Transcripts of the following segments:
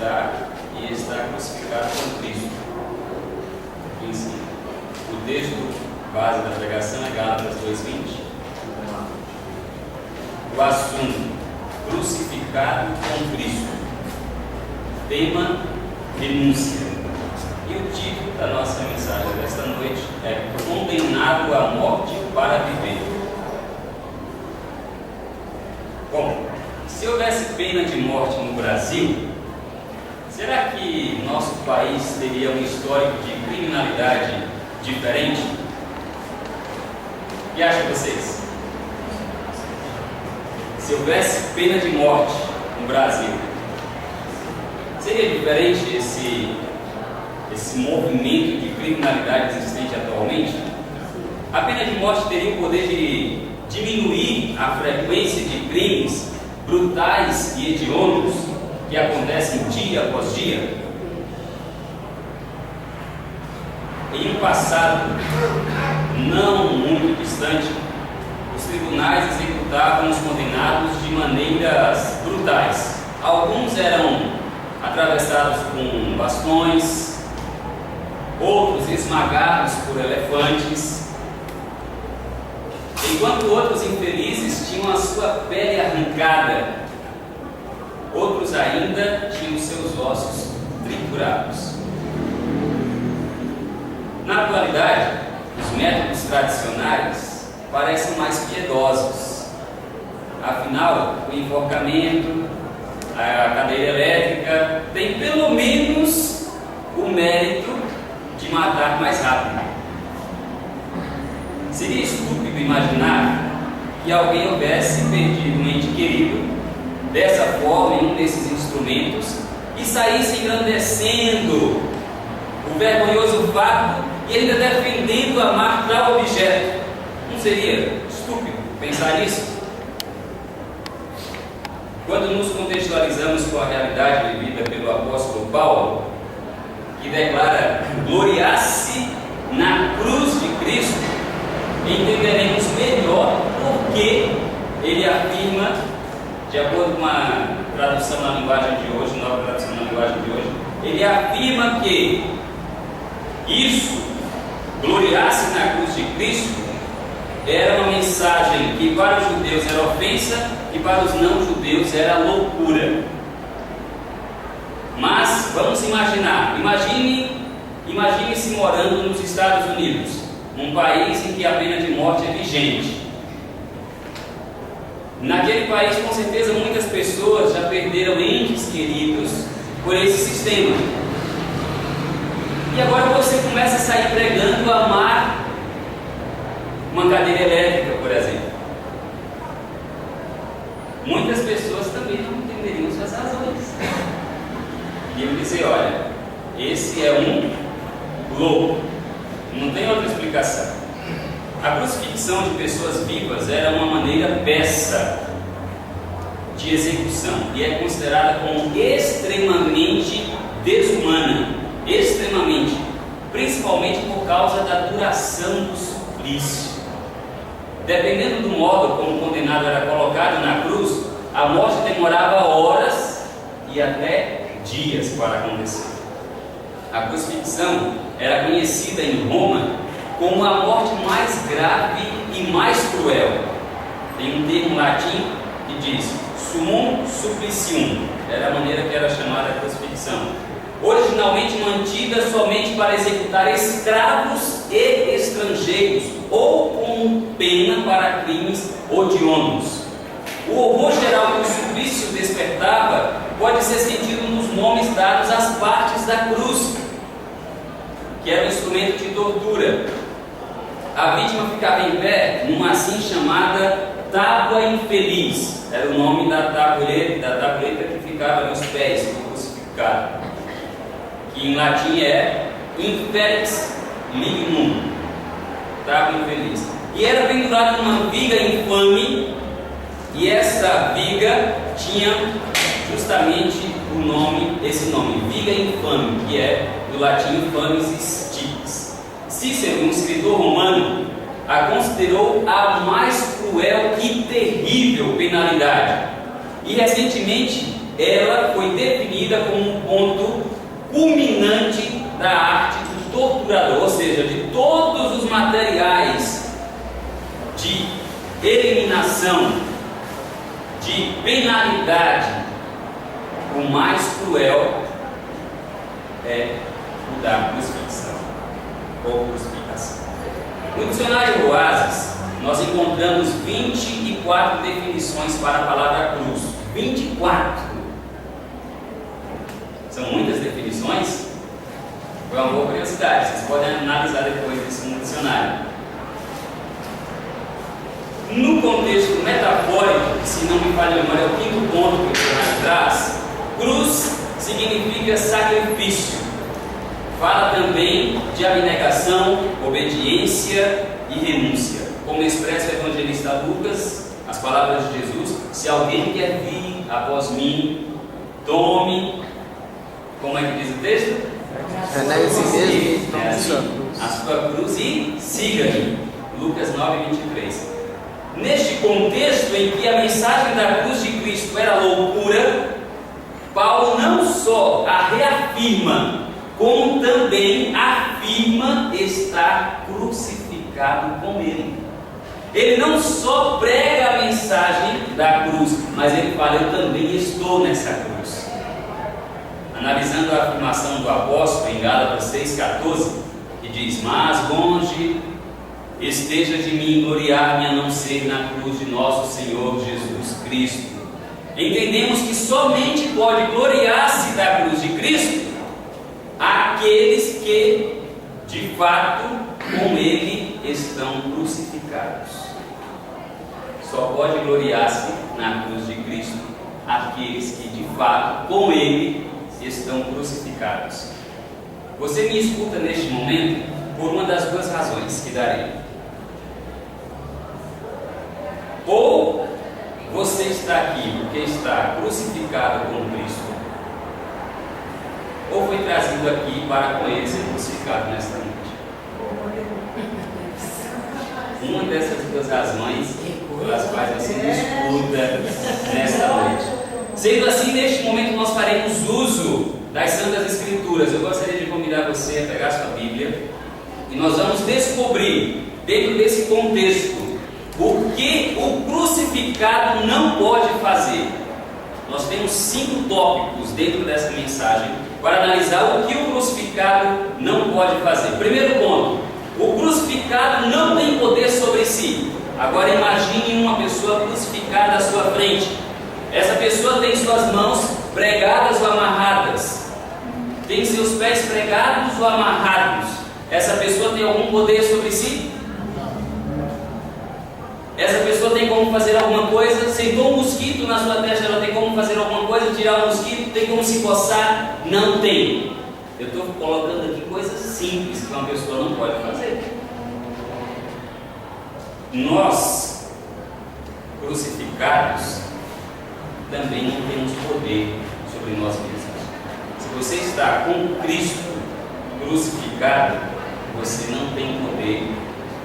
está e está crucificado com Cristo. O texto base da pregação é Gálatas 2:20. O assunto: crucificado com Cristo. Tema: denúncia. E o título da nossa mensagem desta noite é Condenado à Morte para Viver. Bom, se houvesse pena de morte no Brasil, será que nosso país teria um histórico de criminalidade diferente? O que acham vocês? Se houvesse pena de morte no Brasil, seria diferente esse movimento de criminalidade existente atualmente? A pena de morte teria o poder de diminuir a frequência de crimes brutais e hediondos que acontecem dia após dia? Em um passado não muito distante, os tribunais executavam os condenados de maneiras brutais. Alguns eram atravessados com bastões, outros esmagados por elefantes, enquanto outros infelizes tinham a sua pele arrancada, outros ainda tinham seus ossos triturados. Na atualidade, os métodos tradicionais parecem mais piedosos. Afinal, o enforcamento, a cadeira elétrica tem pelo menos o mérito de matar mais rápido. Seria estúpido imaginar que alguém houvesse perdido um ente querido dessa forma em um desses instrumentos e saísse engrandecendo o vergonhoso fato e ainda defendendo amar tal objeto. Não seria estúpido pensar nisso? Quando nos contextualizamos com a realidade vivida pelo apóstolo Paulo, que declara gloriar-se na cruz de Cristo, entenderemos melhor por que ele afirma, de acordo com a tradução na linguagem de hoje, nova tradução na linguagem de hoje, ele afirma que isso, gloriar-se na cruz de Cristo, era uma mensagem que para os judeus era ofensa e para os não-judeus era loucura. Mas vamos imaginar, imagine-se morando nos Estados Unidos, um país em que a pena de morte é vigente. Naquele país, com certeza, muitas pessoas já perderam entes queridos por esse sistema. E agora você começa a sair pregando amar uma cadeira elétrica, por exemplo. Muitas pessoas também não entenderiam suas razões. E eu dizer, olha, esse é um louco. Não tem outra explicação. A crucifixão de pessoas vivas era uma maneira peça de execução e é considerada como extremamente desumana, extremamente, principalmente por causa da duração do suplício. Dependendo do modo como o condenado era colocado na cruz, a morte demorava horas e até dias para acontecer. A crucifixão era conhecida em Roma como a morte mais grave e mais cruel. Tem um termo latim que diz summum supplicium, era a maneira que era chamada a crucifixão, originalmente mantida somente para executar escravos e estrangeiros, ou como pena para crimes odiosos. O horror geral que o suplício despertava pode ser sentido nos nomes dados às partes da cruz, que era um instrumento de tortura. A vítima ficava em pé numa assim chamada tábua infeliz, era o nome da tabuleta que ficava nos pés do crucificado, que em latim é infelix lignum, tábua infeliz, e era pendurado numa viga infame, e essa viga tinha justamente esse nome, viga infame, que é do latim infames stipes. Cícero, um escritor romano, a considerou a mais cruel e terrível penalidade, e recentemente ela foi definida como um ponto culminante da arte do torturador, ou seja, de todos os materiais de eliminação, de penalidade, o mais cruel é o da crucifixão ou crucificação. No dicionário Oasis, nós encontramos 24 definições para a palavra cruz. 24! São muitas definições? Foi uma boa curiosidade, vocês podem analisar depois isso no dicionário. No contexto metafórico, se não me falha a memória, é o quinto ponto que o dicionário traz, cruz significa sacrifício. Fala também de abnegação, obediência e renúncia. Como expressa o evangelista Lucas, as palavras de Jesus: se alguém quer vir após mim, tome, como é que diz o texto? A sua cruz e siga-me. Lucas 9:23. Neste contexto em que a mensagem da cruz de Cristo era loucura, Paulo não só a reafirma, como também afirma estar crucificado com ele. Ele não só prega a mensagem da cruz, mas ele fala: eu também estou nessa cruz. Analisando a afirmação do apóstolo em Gálatas 6,14, que diz: mas longe esteja de mim gloriar-me a não ser na cruz de nosso Senhor Jesus Cristo. Entendemos que somente pode gloriar-se da cruz de Cristo aqueles que, de fato, com Ele estão crucificados. Só pode gloriar-se na cruz de Cristo aqueles que, de fato, com Ele estão crucificados. Você me escuta neste momento por uma das duas razões que darei. Ou você está aqui porque está crucificado com Cristo, ou foi trazido aqui para com Ele ser crucificado nesta noite. Uma dessas duas razões pelas quais você me escuta nesta noite. Sendo assim, neste momento nós faremos uso das Santas Escrituras. Eu gostaria de convidar você a pegar sua Bíblia e nós vamos descobrir, dentro desse contexto, o que o crucificado não pode fazer. Nós temos 5 tópicos dentro dessa mensagem para analisar o que o crucificado não pode fazer. Primeiro ponto: o crucificado não tem poder sobre si. Agora imagine uma pessoa crucificada à sua frente. Essa pessoa tem suas mãos pregadas ou amarradas, tem seus pés pregados ou amarrados. Essa pessoa tem algum poder sobre si? Essa pessoa tem como fazer alguma coisa? Sentou um mosquito na sua testa, ela tem como fazer alguma coisa? Tirar o mosquito? Tem como se coçar? Não tem. Eu estou colocando aqui coisas simples que uma pessoa não pode fazer. Nós, crucificados, também não temos poder sobre nós mesmos. Se você está com Cristo crucificado, você não tem poder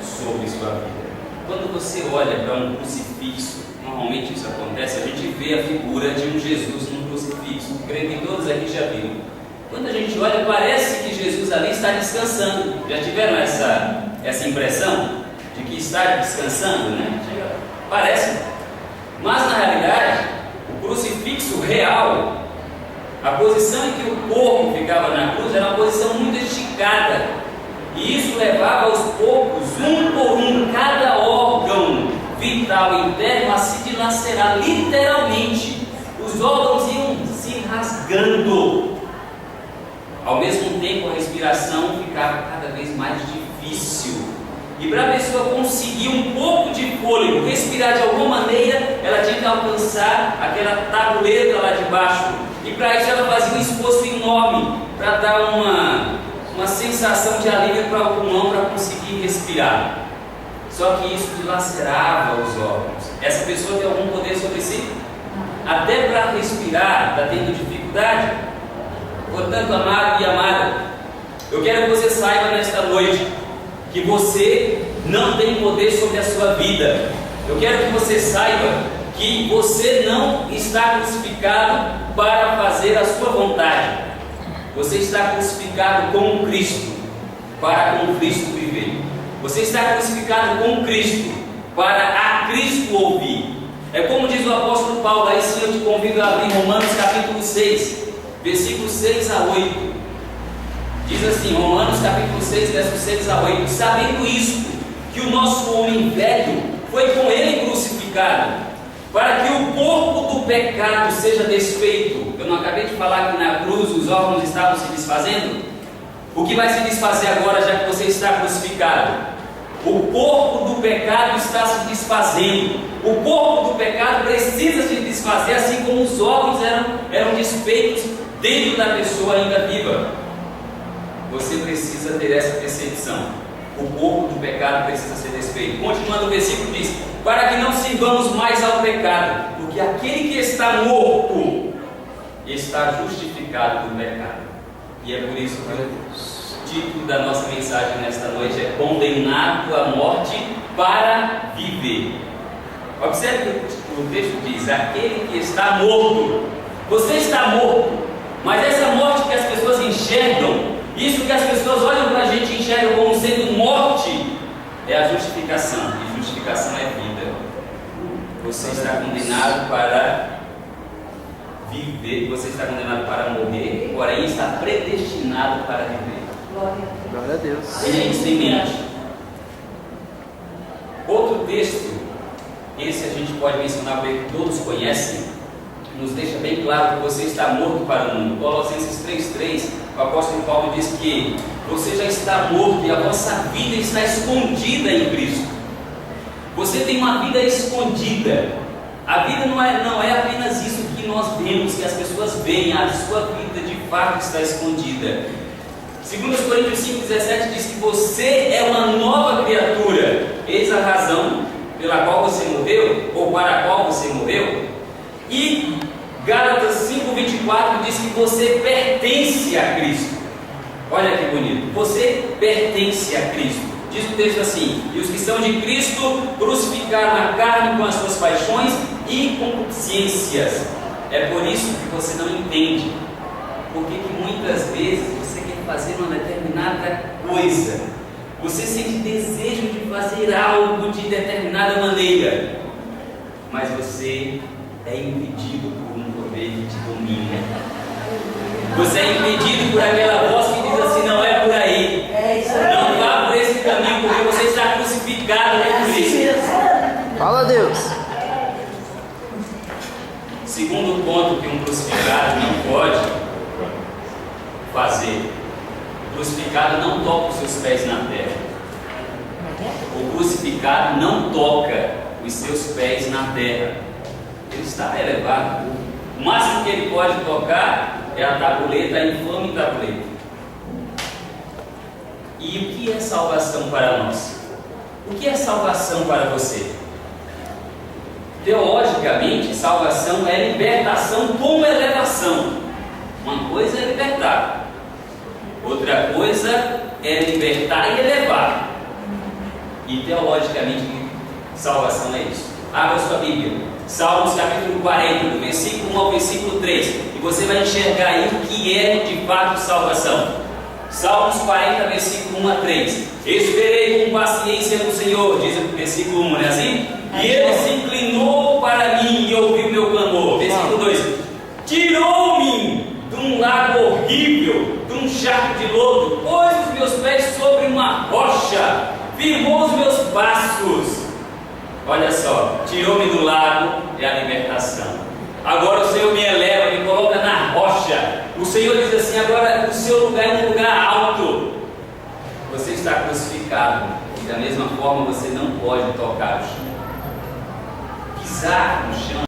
sobre sua vida. Quando você olha para um crucifixo, normalmente isso acontece, a gente vê a figura de um Jesus num crucifixo. Creio que todos aqui já viram. Quando a gente olha, parece que Jesus ali está descansando. Já tiveram essa impressão de que está descansando, né? Parece. Mas na realidade, o crucifixo real, a posição em que o corpo ficava na cruz era uma posição muito esticada. E isso levava aos poucos, um por um, cada órgão vital interno a se dilacerar, literalmente. Os órgãos iam se rasgando. Ao mesmo tempo, a respiração ficava cada vez mais difícil. E para a pessoa conseguir um pouco de fôlego, respirar de alguma maneira, ela tinha que alcançar aquela tabuleta lá de baixo. E para isso ela fazia um esforço enorme para dar uma sensação de alívio para o pulmão, para conseguir respirar. Só que isso dilacerava os órgãos. Essa pessoa tem algum poder sobre si? Até para respirar está tendo dificuldade? Portanto, amado e amada, eu quero que você saiba nesta noite que você não tem poder sobre a sua vida. Eu quero que você saiba que você não está crucificado para fazer a sua vontade. Você está crucificado com Cristo, para com Cristo viver. Você está crucificado com Cristo, para a Cristo ouvir. É como diz o apóstolo Paulo, aí sim eu te convido a abrir Romanos capítulo 6, versículos 6 a 8. Diz assim, Romanos capítulo 6, versos 6 a 8: sabendo isto, que o nosso homem velho foi com ele crucificado, para que o corpo do pecado seja desfeito. Eu não acabei de falar que na cruz os órgãos estavam se desfazendo? O que vai se desfazer agora, já que você está crucificado? O corpo do pecado está se desfazendo. O corpo do pecado precisa se desfazer, assim como os órgãos eram desfeitos dentro da pessoa ainda viva. Você precisa ter essa percepção. O corpo do pecado precisa ser desfeito. Continuando o versículo diz: para que não sirvamos mais ao pecado, porque aquele que está morto está justificado do pecado. E é por isso que o título da nossa mensagem nesta noite é condenado à morte para viver. Observe o que o texto diz: aquele que está morto. Você está morto, mas essa morte que as pessoas enxergam, isso que as pessoas olham para a gente e enxergam como sendo morte, é a justificação. E justificação é vida. Você está condenado para viver, você está condenado para morrer, porém está predestinado para viver. Glória a Deus. Tenha isso em mente. Outro texto, esse a gente pode mencionar porque todos conhecem, nos deixa bem claro que você está morto para o mundo. Colossenses 3,3, o apóstolo Paulo diz que você já está morto e a vossa vida está escondida em Cristo. Você tem uma vida escondida. A vida não é apenas isso que nós vemos, que as pessoas veem. A sua vida de fato está escondida. 2 Coríntios 5,17 diz que você é uma nova criatura. Eis a razão pela qual você morreu, ou para a qual você morreu. E Gálatas 5,24 diz que você pertence a Cristo. Olha que bonito, você pertence a Cristo. Diz o texto assim: e os que são de Cristo crucificaram a carne com as suas paixões e concupiscências. É por isso que você não entende porque que muitas vezes você quer fazer uma determinada coisa, você sente desejo de fazer algo de determinada maneira, mas você é impedido por um poder que te domina. Você é impedido por aquela voz que diz assim: não é por aí, não vá por esse caminho, porque você está crucificado com Cristo. Fala a Deus. Segundo ponto que um crucificado não pode fazer: o crucificado não toca os seus pés na terra. O crucificado não toca os seus pés na terra. Ele está elevado. O máximo que ele pode tocar é a tabuleta, a infame tabuleta. E o que é salvação para nós? O que é salvação para você? Teologicamente, salvação é libertação com elevação. Uma coisa é libertar, outra coisa é libertar e elevar. E teologicamente, salvação é isso. Abra sua Bíblia, Salmos capítulo 40, do versículo 1 ao versículo 3, e você vai enxergar aí o que é de fato salvação. Salmos 40, versículo 1 a 3. Esperei com paciência no Senhor, diz o versículo 1, não é assim? E ele se inclinou para mim e ouviu meu clamor. Versículo 2: tirou-me de um lago horrível, de um charco de lodo, pôs os meus pés sobre uma rocha, firmou os meus passos. Olha só, tirou-me do lago é a libertação. Agora o Senhor me eleva, me coloca na rocha. O Senhor diz assim: agora o seu lugar é um lugar alto. Você está crucificado e da mesma forma você não pode tocar o chão, pisar no chão.